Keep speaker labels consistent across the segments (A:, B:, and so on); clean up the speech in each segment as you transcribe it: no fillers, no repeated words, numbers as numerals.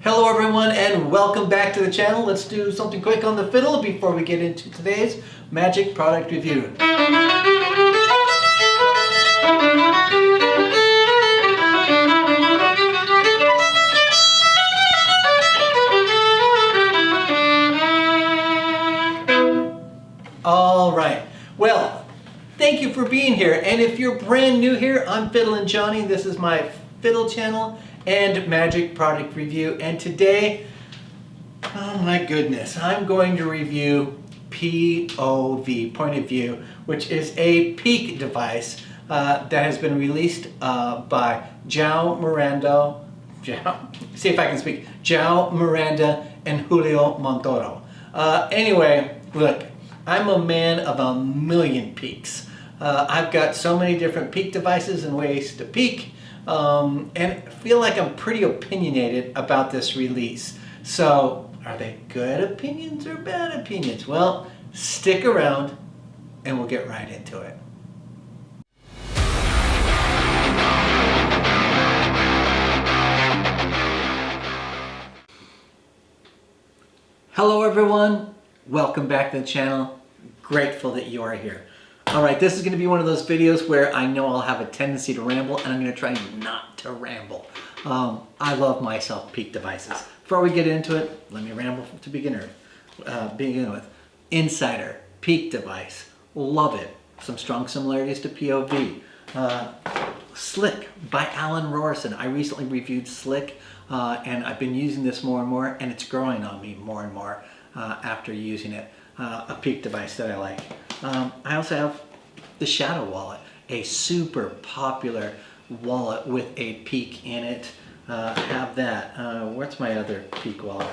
A: Hello everyone and welcome back to the channel. Let's do something quick on the fiddle before we get into today's magic product review. Alright, well, thank you for being here, and if you're brand new here, I'm FiddlinJonny. This is my fiddle channel and magic product review, and today, oh my goodness, I'm going to review P.O.V, point of view, which is a peak device that has been released by João, Miranda, see if I can speak, João, Miranda, and Julio, Montoro. Anyway, look, I'm a man of a million peaks. I've got so many different peak devices and ways to peak. And feel like I'm pretty opinionated about this release. So, are they good opinions or bad opinions? Well, stick around and we'll get right into it. Hello everyone, welcome back to the channel. Grateful that you are here. Alright, this is going to be one of those videos where I know I'll have a tendency to ramble, and I'm going to try not to ramble. I love myself peak devices. Before we get into it, let me ramble to begin with. Insider, peak device, love it. Some strong similarities to P.O.V. Slick by Alan Rorson. I recently reviewed Slick, and I've been using this more and more, and it's growing on me more and more after using it. A peak device that I like. I also have the Shadow wallet, a super popular wallet with a peak in it. I have that. What's my other peak wallet?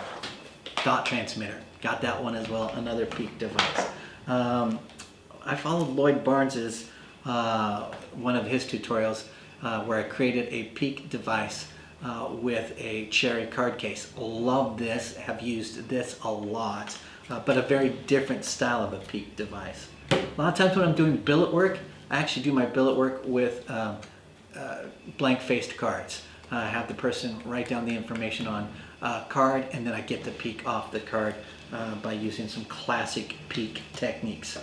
A: Dot transmitter. Got that one as well, another peak device. I followed Lloyd Barnes's, one of his tutorials where I created a peak device with a cherry card case. Love this, have used this a lot. But a very different style of a peak device. A lot of times when I'm doing billet work, I actually do my billet work with blank-faced cards. I have the person write down the information on a card, and then I get the peak off the card by using some classic peak techniques.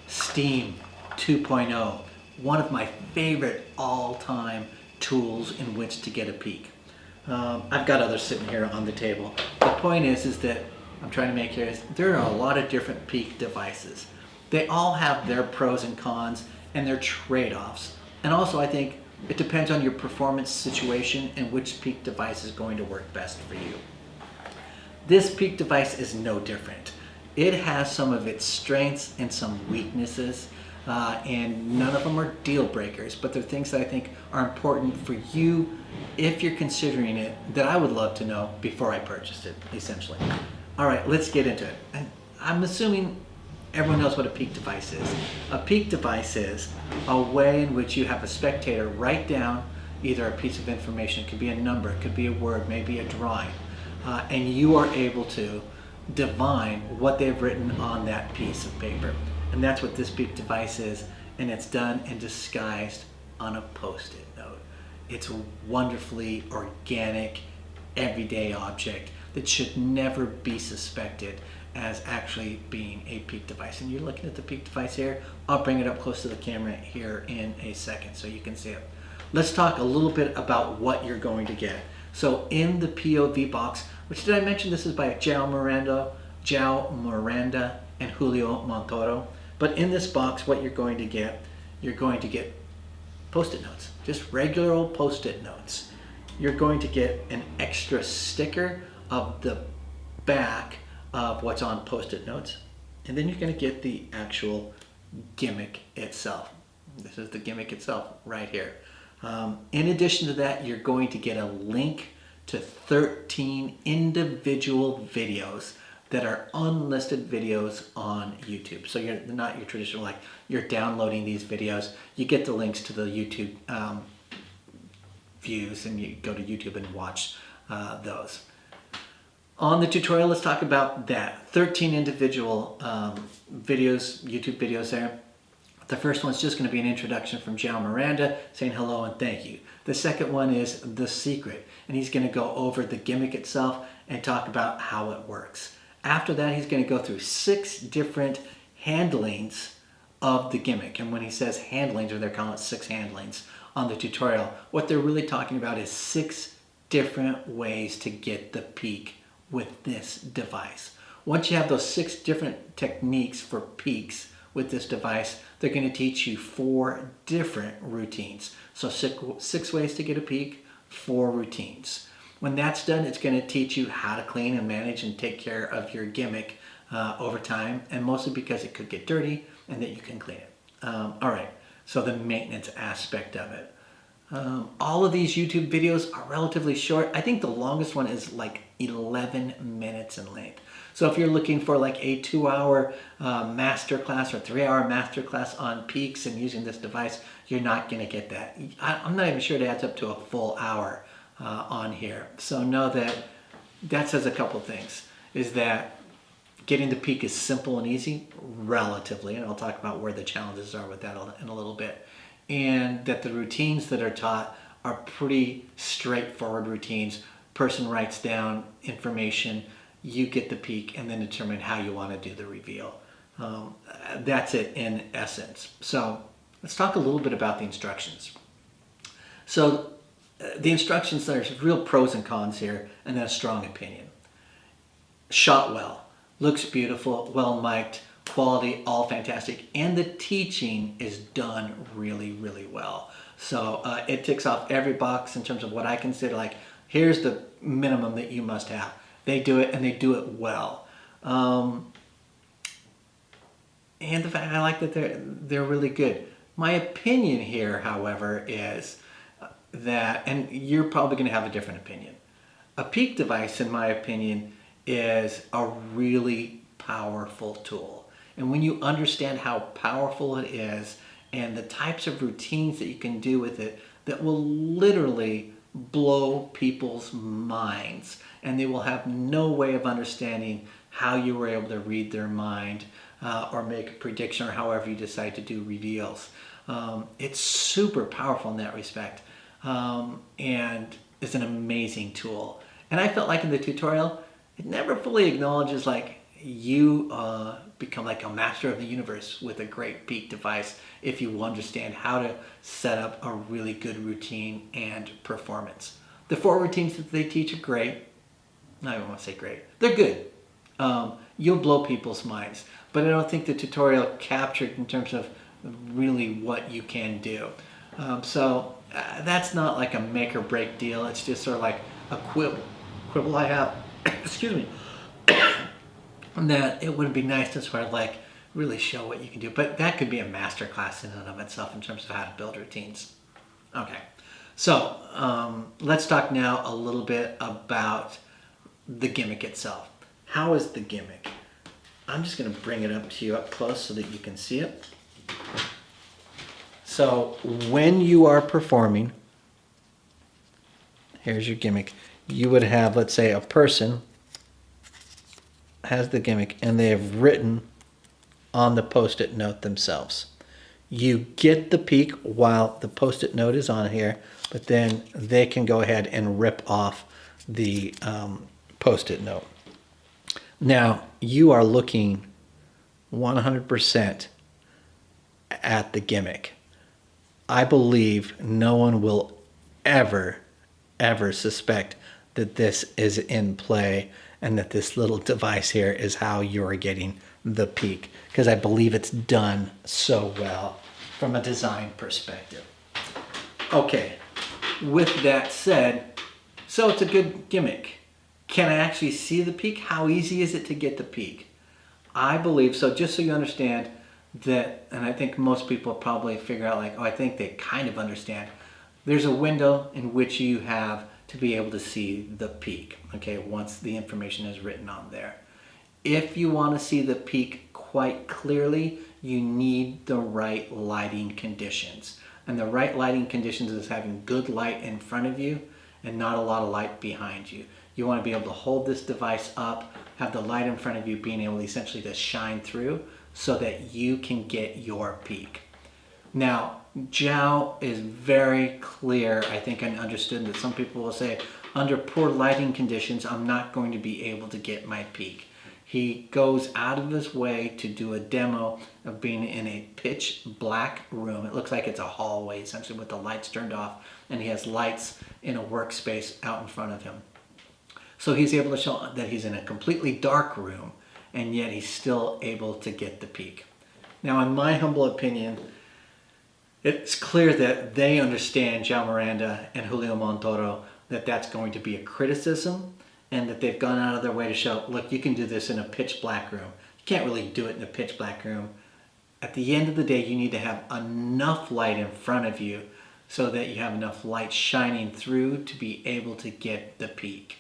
A: Steam 2.0, one of my favorite all-time tools in which to get a peak. I've got others sitting here on the table. The point is that I'm trying to make here is there are a lot of different peak devices. They all have their pros and cons and their trade-offs. And also I think it depends on your performance situation and which peak device is going to work best for you. This peak device is no different. It has some of its strengths and some weaknesses, and none of them are deal breakers, but they're things that I think are important for you if you're considering it that I would love to know before I purchased it, essentially. All right, let's get into it. And I'm assuming everyone knows what a peak device is. A peak device is a way in which you have a spectator write down either a piece of information, it could be a number, it could be a word, maybe a drawing, and you are able to divine what they've written on that piece of paper. And that's what this peak device is, and it's done and disguised on a Post-it note. It's a wonderfully organic, everyday object that should never be suspected as actually being a peak device. And you're looking at the peak device here. I'll bring it up close to the camera here in a second so you can see it. Let's talk a little bit about what you're going to get. So in the P.O.V box, which did I mention this is by João Miranda and Julio Montoro. But in this box, what you're going to get Post-it notes, just regular old Post-it notes. You're going to get an extra sticker of the back of what's on Post-it notes, and then you're going to get the actual gimmick itself. This is the gimmick itself right here. In addition to that, you're going to get a link to 13 individual videos that are unlisted videos on YouTube. So you're not your traditional, like you're downloading these videos. You get the links to the YouTube views, and you go to YouTube and watch those. On the tutorial, let's talk about that. 13 individual videos, YouTube videos there. The first one's just going to be an introduction from João Miranda saying hello and thank you. The second one is the secret, and he's going to go over the gimmick itself and talk about how it works. After that, he's going to go through 6 different handlings of the gimmick. And when he says handlings, or they're calling it 6 handlings on the tutorial, what they're really talking about is 6 different ways to get the peak with this device. Once you have those 6 different techniques for peaks with this device, they're going to teach you 4 different routines. So 6 ways to get a peak, 4 routines. When that's done, it's going to teach you how to clean and manage and take care of your gimmick over time, and mostly because it could get dirty and that you can clean it. All right, so the maintenance aspect of it. All of these YouTube videos are relatively short. I think the longest one is like 11 minutes in length. So if you're looking for like a 2-hour masterclass or 3-hour masterclass on peaks and using this device, you're not going to get that. I'm not even sure it adds up to a full hour on here. So know that says a couple things. Is that getting the peak is simple and easy, relatively, and I'll talk about where the challenges are with that in a little bit. And that the routines that are taught are pretty straightforward routines. Person writes down information, you get the peak, and then determine how you want to do the reveal. That's it in essence. So let's talk a little bit about the instructions. So the instructions, there's real pros and cons here, and then a strong opinion. Shot well, looks beautiful, well mic'd, quality, all fantastic, and the teaching is done really, really well. So it ticks off every box in terms of what I consider like, here's the minimum that you must have. They do it, and they do it well. And the fact I like that they're really good. My opinion here, however, is that, and you're probably going to have a different opinion. A peak device, in my opinion, is a really powerful tool. And when you understand how powerful it is and the types of routines that you can do with it that will literally blow people's minds, and they will have no way of understanding how you were able to read their mind or make a prediction, or however you decide to do reveals. It's super powerful in that respect, and it's an amazing tool. And I felt like in the tutorial, it never fully acknowledges like you become like a master of the universe with a great peak device if you understand how to set up a really good routine and performance. The 4 routines that they teach are great. I don't want to say great. They're good. You'll blow people's minds, but I don't think the tutorial captured in terms of really what you can do. So that's not like a make or break deal. It's just sort of like a quibble I have, excuse me, that it would be nice to sort of like really show what you can do. But that could be a master class in and of itself in terms of how to build routines. Okay, so let's talk now a little bit about the gimmick itself. How is the gimmick? I'm just going to bring it up to you up close so that you can see it. So when you are performing, here's your gimmick. You would have, let's say, a person has the gimmick and they have written on the post-it note themselves. You get the peak while the post-it note is on here, but then they can go ahead and rip off the post-it note. Now, you are looking 100% at the gimmick. I believe no one will ever suspect that this is in play and that this little device here is how you're getting the peak, because I believe it's done so well from a design perspective. Okay, with that said, so it's a good gimmick. Can I actually see the peak? How easy is it to get the peak? I believe so, just so you understand that, and I think most people probably figure out like, oh, I think they kind of understand. There's a window in which you have to be able to see the peak, okay, once the information is written on there. If you want to see the peak quite clearly, you need the right lighting conditions. And the right lighting conditions is having good light in front of you and not a lot of light behind you. You want to be able to hold this device up, have the light in front of you being able to essentially to shine through so that you can get your peak. Now, João is very clear, I think, and understood that some people will say, under poor lighting conditions, I'm not going to be able to get my peak. He goes out of his way to do a demo of being in a pitch black room. It looks like it's a hallway, essentially, with the lights turned off, and he has lights in a workspace out in front of him. So he's able to show that he's in a completely dark room, and yet he's still able to get the peak. Now, in my humble opinion, it's clear that they understand, João Miranda and Julio Montoro, that that's going to be a criticism, and that they've gone out of their way to show, look, you can do this in a pitch black room. You can't really do it in a pitch black room. At the end of the day, you need to have enough light in front of you so that you have enough light shining through to be able to get the peak.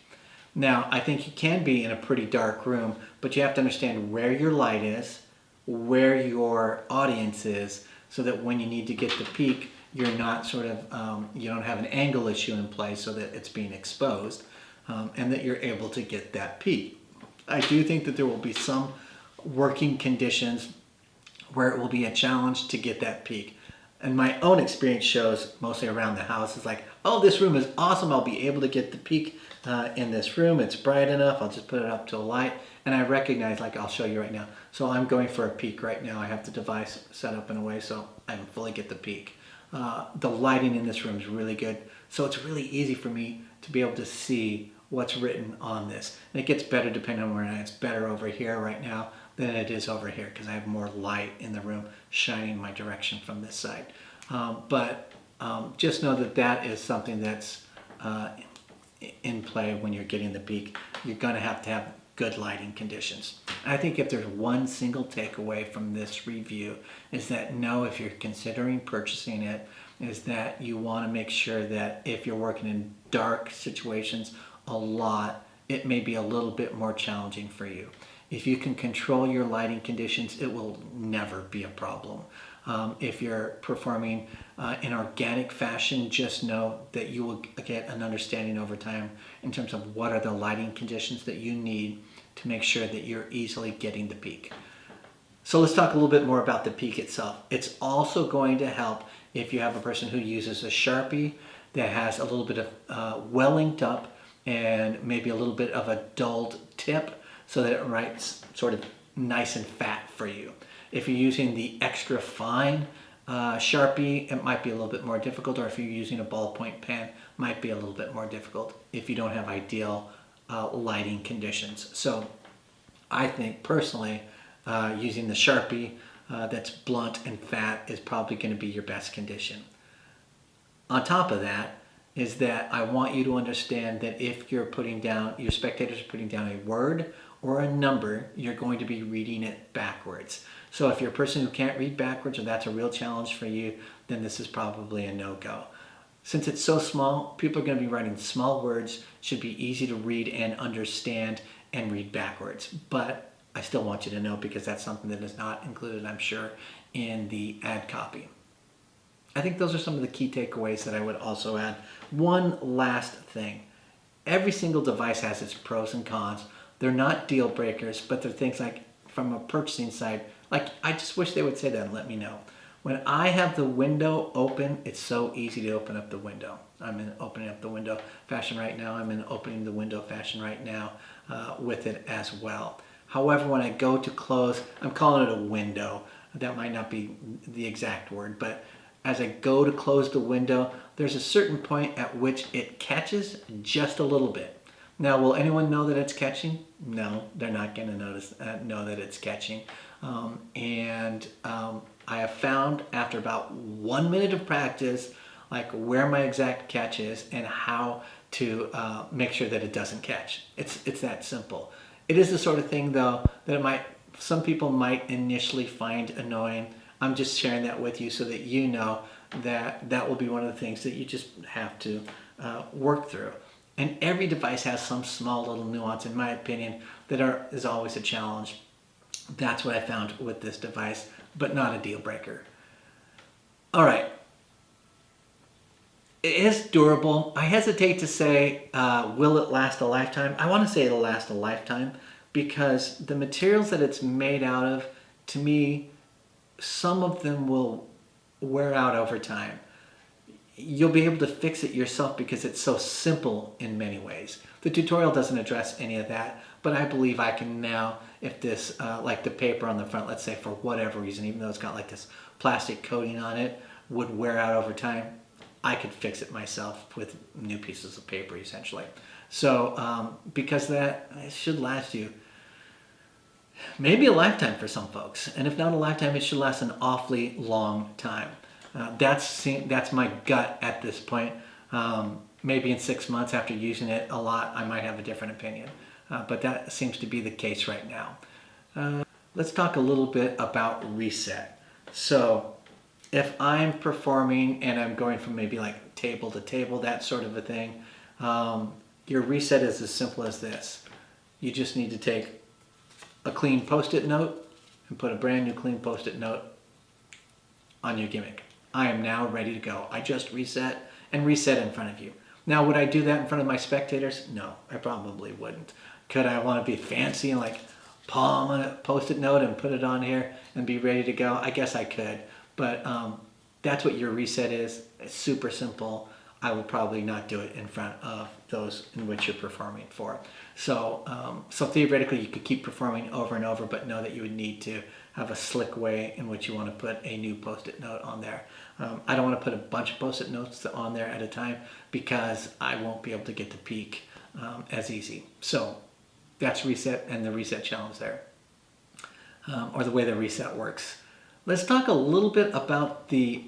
A: Now, I think you can be in a pretty dark room, but you have to understand where your light is, where your audience is, so that when you need to get the peak, you're not sort of, you don't have an angle issue in place so that it's being exposed, and that you're able to get that peak. I do think that there will be some working conditions where it will be a challenge to get that peak. And my own experience shows, mostly around the house, is like, oh, this room is awesome. I'll be able to get the peak in this room. It's bright enough. I'll just put it up to a light. And I recognize, like I'll show you right now. So I'm going for a peak right now. I have the device set up in a way so I can fully get the peak. The lighting in this room is really good. So it's really easy for me to be able to see what's written on this. And it gets better depending on where it's better over here right now than it is over here because I have more light in the room shining my direction from this side. But just know that that is something that's in play when you're getting the peak. You're going to have good lighting conditions. I think if there's one single takeaway from this review is that if you're considering purchasing it, is that you want to make sure that if you're working in dark situations a lot, it may be a little bit more challenging for you. If you can control your lighting conditions, it will never be a problem. If you're performing in organic fashion, just know that you will get an understanding over time in terms of what are the lighting conditions that you need to make sure that you're easily getting the peak. So let's talk a little bit more about the peak itself. It's also going to help if you have a person who uses a Sharpie that has a little bit of well inked up and maybe a little bit of a dulled tip so that it writes sort of nice and fat for you. If you're using the extra fine Sharpie, it might be a little bit more difficult, or if you're using a ballpoint pen, it might be a little bit more difficult if you don't have ideal lighting conditions. So I think personally, using the Sharpie that's blunt and fat is probably going to be your best condition. On top of that is that I want you to understand that if you're putting down, your spectators are putting down a word or a number, you're going to be reading it backwards. So if you're a person who can't read backwards, or that's a real challenge for you, then this is probably a no-go. Since it's so small, people are going to be writing small words, should be easy to read and understand and read backwards. But I still want you to know, because that's something that is not included, I'm sure, in the ad copy. I think those are some of the key takeaways that I would also add. One last thing. Every single device has its pros and cons. They're not deal breakers, but they're things like, from a purchasing side, like I just wish they would say that and let me know. When I have the window open, it's so easy to open up the window. I'm in opening up the window fashion right now. I'm in opening the window fashion right now with it as well. However, when I go to close, I'm calling it a window. That might not be the exact word, but as I go to close the window, there's a certain point at which it catches just a little bit. Now, will anyone know that it's catching? No, they're not going to know that it's catching. I have found after about 1 minute of practice, like where my exact catch is and how to make sure that it doesn't catch. It's that simple. It is the sort of thing, though, that some people might initially find annoying. I'm just sharing that with you so that you know that that will be one of the things that you just have to work through. And every device has some small little nuance, in my opinion, that is always a challenge. That's what I found with this device, but not a deal breaker. All right. It is durable. I hesitate to say, will it last a lifetime? I want to say it'll last a lifetime because the materials that it's made out of, to me, some of them will wear out over time. You'll be able to fix it yourself because it's so simple in many ways. The tutorial doesn't address any of that, but I believe I can now, if this, like the paper on the front, let's say for whatever reason, even though it's got like this plastic coating on it, would wear out over time, I could fix it myself with new pieces of paper essentially. So because of that, it should last you maybe a lifetime for some folks. And if not a lifetime, it should last an awfully long time. That's my gut at this point. Maybe in 6 months after using it a lot, I might have a different opinion. But that seems to be the case right now. Let's talk a little bit about reset. So if I'm performing and I'm going from maybe like table to table, that sort of a thing, your reset is as simple as this. You just need to take a clean post-it note and put a brand new clean post-it note on your gimmick. I am now ready to go. I just reset and reset in front of you. Now, would I do that in front of my spectators? No, I probably wouldn't. Could I want to be fancy and like palm a post-it note and put it on here and be ready to go? I guess I could, but that's what your reset is. It's super simple. I would probably not do it in front of those in which you're performing for. So, so theoretically, you could keep performing over and over, but know that you would need to have a slick way in which you want to put a new post-it note on there. I don't want to put a bunch of post-it notes on there at a time because I won't be able to get the peak as easy. So that's reset and the reset challenge there, or the way the reset works. Let's talk a little bit about the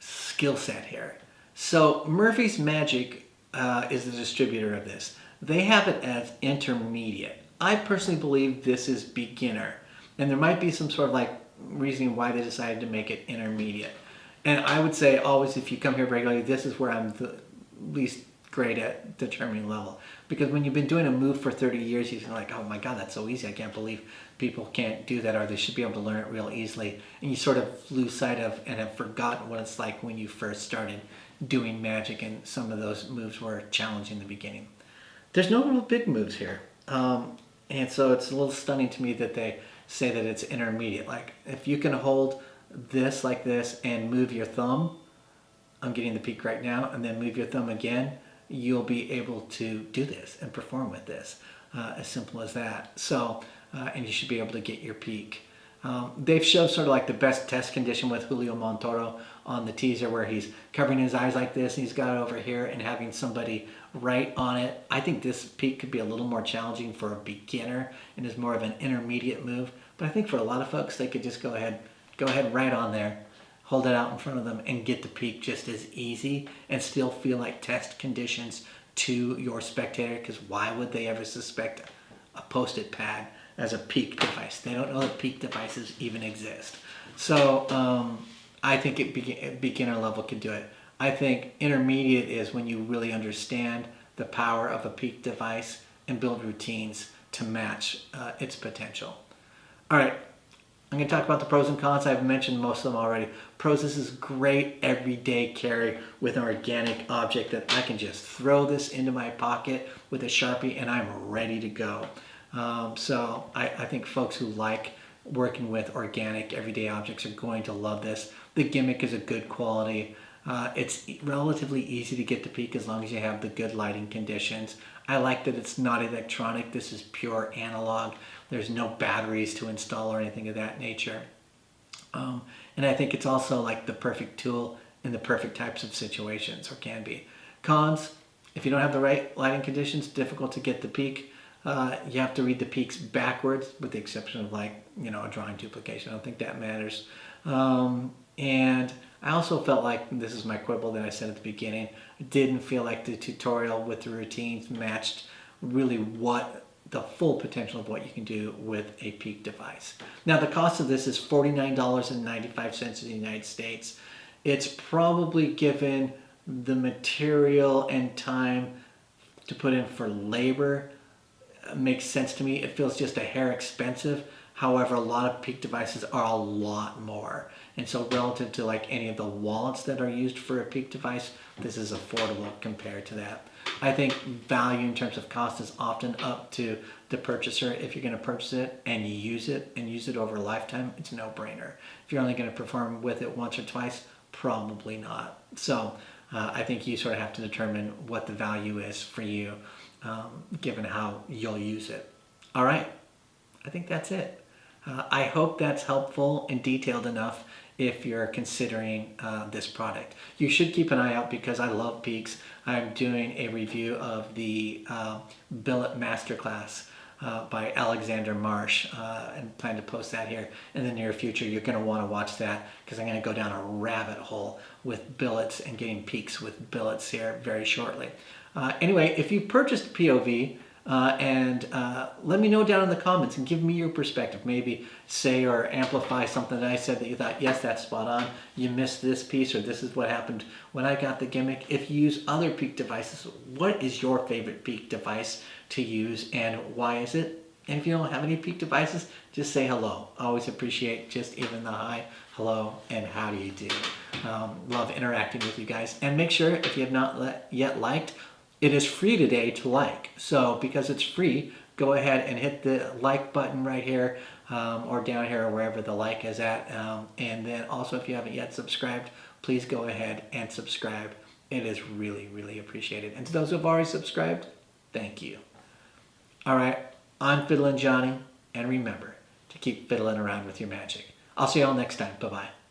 A: skill set here. So Murphy's Magic is the distributor of this. They have it as intermediate. I personally believe this is beginner. And there might be some sort of like reasoning why they decided to make it intermediate. And I would say always, if you come here regularly, this is where I'm the least great at determining level. Because when you've been doing a move for 30 years, you're like, oh my God, that's so easy. I can't believe people can't do that, or they should be able to learn it real easily. And you sort of lose sight of and have forgotten what it's like when you first started doing magic, and some of those moves were challenging in the beginning. There's no real big moves here. And so it's a little stunning to me that they say that it's intermediate. Like if you can hold this like this and move your thumb, I'm getting the peak right now, and then move your thumb again, you'll be able to do this and perform with this. As simple as that. So, and you should be able to get your peak. They've showed sort of like the best test condition with Julio Montoro on the teaser, where he's covering his eyes like this and he's got it over here and having somebody right on it. I think this peak could be a little more challenging for a beginner and is more of an intermediate move. But I think for a lot of folks, they could just go ahead right on there, hold it out in front of them and get the peak just as easy and still feel like test conditions to your spectator, because why would they ever suspect a post-it pad as a peak device? They don't know that peak devices even exist. So I think beginner level could do it. I think intermediate is when you really understand the power of a peak device and build routines to match its potential. All right, I'm going to talk about the pros and cons. I've mentioned most of them already. Pros, this is great everyday carry with an organic object that I can just throw this into my pocket with a Sharpie and I'm ready to go. So I think folks who like working with organic everyday objects are going to love this. The gimmick is a good quality. It's relatively easy to get the peak as long as you have the good lighting conditions. I like that it's not electronic. This is pure analog. There's no batteries to install or anything of that nature. And I think it's also like the perfect tool in the perfect types of situations, or can be. Cons, if you don't have the right lighting conditions, difficult to get the peak. You have to read the peaks backwards, with the exception of like, you know, a drawing duplication. I don't think that matters. And I also felt like, this is my quibble that I said at the beginning, I didn't feel like the tutorial with the routines matched really what the full potential of what you can do with a peak device. Now the cost of this is $49.95 in the United States. It's probably, given the material and time to put in for labor, makes sense to me. It feels just a hair expensive. However, a lot of peak devices are a lot more. And so relative to like any of the wallets that are used for a peak device, this is affordable compared to that. I think value in terms of cost is often up to the purchaser. If you're going to purchase it and you use it over a lifetime, it's a no-brainer. If you're only going to perform with it once or twice, probably not. So I think you sort of have to determine what the value is for you, given how you'll use it. All right, I think that's it. I hope that's helpful and detailed enough if you're considering this product. You should keep an eye out because I love peaks. I'm doing a review of the Billet Masterclass by Alexander Marsh and plan to post that here in the near future. You're going to want to watch that because I'm going to go down a rabbit hole with billets and getting peaks with billets here very shortly. Anyway, if you purchased P.O.V, and let me know down in the comments and give me your perspective. Maybe say or amplify something that I said that you thought, yes, that's spot on. You missed this piece, or this is what happened when I got the gimmick. If you use other peak devices, what is your favorite peak device to use and why is it? And if you don't have any peak devices, just say hello. I always appreciate just even the hi, hello, and how do you do. Love interacting with you guys. And make sure, if you have not yet liked, it is free today to like. So because it's free, go ahead and hit the like button right here or down here or wherever the like is at. And then also if you haven't yet subscribed, please go ahead and subscribe. It is really, really appreciated. And to those who have already subscribed, thank you. All right, I'm FiddlinJonny, and remember to keep fiddling around with your magic. I'll see you all next time. Bye-bye.